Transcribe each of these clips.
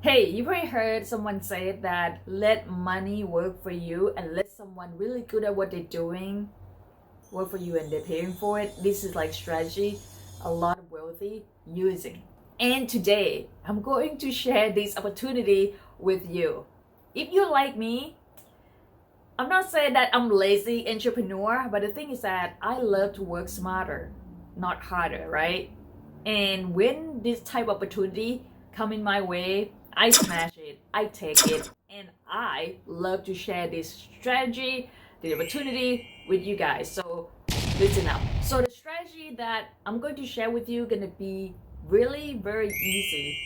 Hey, you probably heard someone say that let money work for you and let someone really good at what they're doing work for you and they're paying for it. This is like strategy a lot of wealthy using. And today, I'm going to share this opportunity with you. If you like me, I'm not saying that I'm lazy entrepreneur, but the thing is that I love to work smarter, not harder, right? And when this type of opportunity come in my way, I smash it, I take it, and I love to share this strategy, the opportunity with you guys. So listen up. So the strategy that I'm going to share with you gonna be really very easy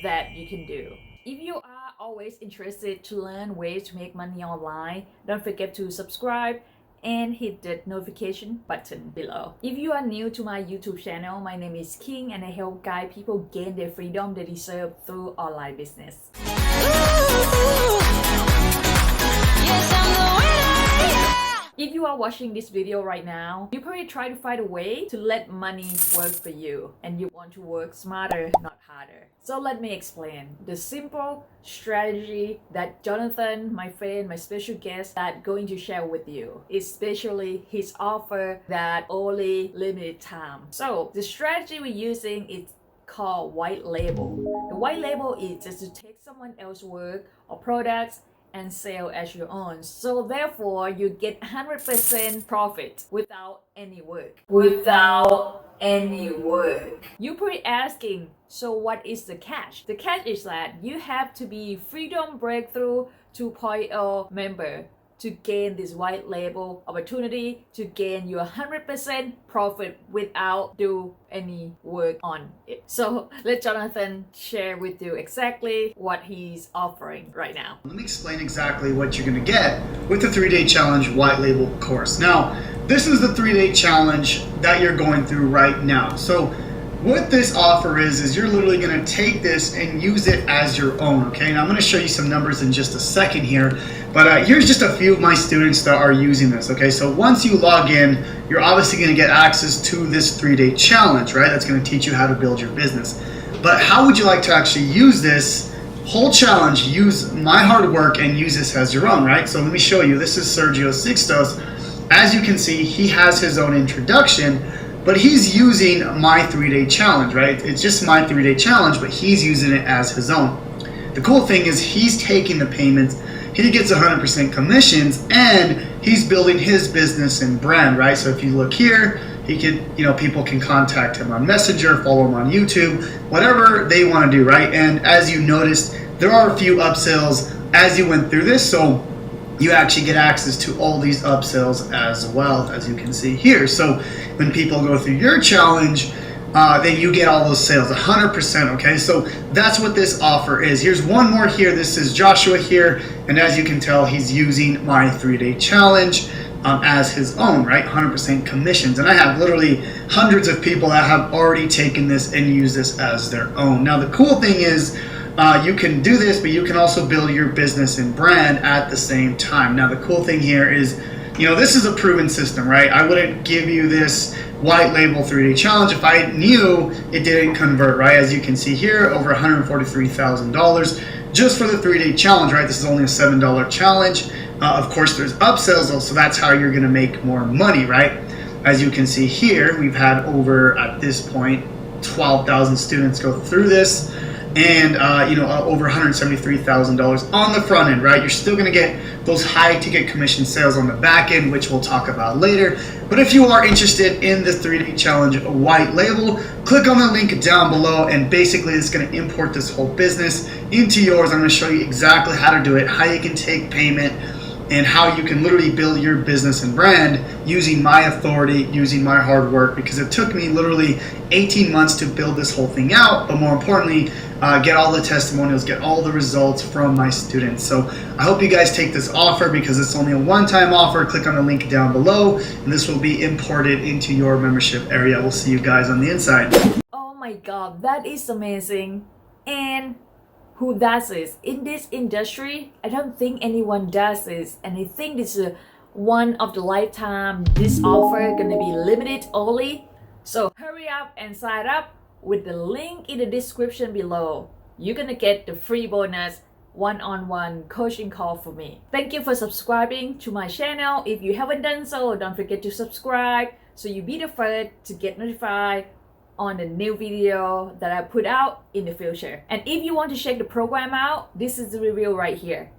that you can do. If you are always interested to learn ways to make money online, don't forget to subscribe and hit the notification button below. If you are new to my YouTube channel, my name is King and I help guide people gain their freedom they deserve through online business. If you are watching this video right now, you probably try to find a way to let money work for you and you want to work smarter, not harder. So let me explain the simple strategy that Jonathan, my friend, my special guest, that going to share with you, especially his offer that only limited time. So the strategy we're using is called white label. The white label is just to take someone else's work or products and sell as your own. So therefore, you get 100% profit without any work. Without any work. You're probably asking, so what is the catch? The catch is that you have to be Freedom Breakthrough 2.0 member to gain this white label opportunity to gain your 100% profit without do any work on it. So let Jonathan share with you exactly what he's offering right now. Let me explain exactly what you're going to get with the 3-day challenge white label course. Now, this is the 3-day challenge that you're going through right now. So what this offer is you're literally going to take this and use it as your own, okay? Now I'm going to show you some numbers in just a second here, but here's just a few of my students that are using this, okay? So once you log in, you're obviously going to get access to this 3-day challenge, right? That's going to teach you how to build your business. But how would you like to actually use this whole challenge, use my hard work and use this as your own, right? So let me show you. This is Sergio Sixtos. As you can see, he has his own introduction, but he's using my 3-day challenge, right? It's just my 3-day challenge, but he's using it as his own. The cool thing is he's taking the payments, he gets 100% commissions, and he's building his business and brand, right? So if you look here, he could, people can contact him on Messenger, follow him on YouTube, whatever they want to do, right? And as you noticed, there are a few upsells as you went through this, so you actually get access to all these upsells as well, as you can see here. So when people go through your challenge, then you get all those sales, 100%, okay? So that's what this offer is. Here's one more here. This is Joshua here, and as you can tell, he's using my 3-day challenge as his own, right? 100% commissions. And I have literally hundreds of people that have already taken this and use this as their own. Now, the cool thing is, you can do this, but you can also build your business and brand at the same time. Now, the cool thing here is, this is a proven system, right? I wouldn't give you this white label 3-day challenge if I knew it didn't convert, right? As you can see here, over $143,000 just for the 3-day challenge, right? This is only a $7 challenge. Of course, there's upsells, so that's how you're gonna make more money, right? As you can see here, we've had over, at this point, 12,000 students go through this. And over $173,000 on the front end, right? You're still going to get those high ticket commission sales on the back end, which we'll talk about later. But if you are interested in the 3-day challenge white label, click on the link down below, and basically it's going to import this whole business into yours. I'm going to show you exactly how to do it, how you can take payment, and how you can literally build your business and brand using my authority, using my hard work, because it took me literally 18 months to build this whole thing out, but more importantly, get all the testimonials, get all the results from my students. So I hope you guys take this offer because it's only a one-time offer. Click on the link down below, and this will be imported into your membership area. We'll see you guys on the inside. Oh my God, that is amazing. And who does this in this industry? I don't think anyone does this, and I think this is one of the lifetime. This offer gonna be limited only, so hurry up and sign up with the link in the description below. you're gonna get the free bonus one-on-one coaching call for me. Thank you for subscribing to my channel. If you haven't done so, don't forget to subscribe so you be the first to get notified on the new video that I put out in the future. And if you want to check the program out, this is the review right here.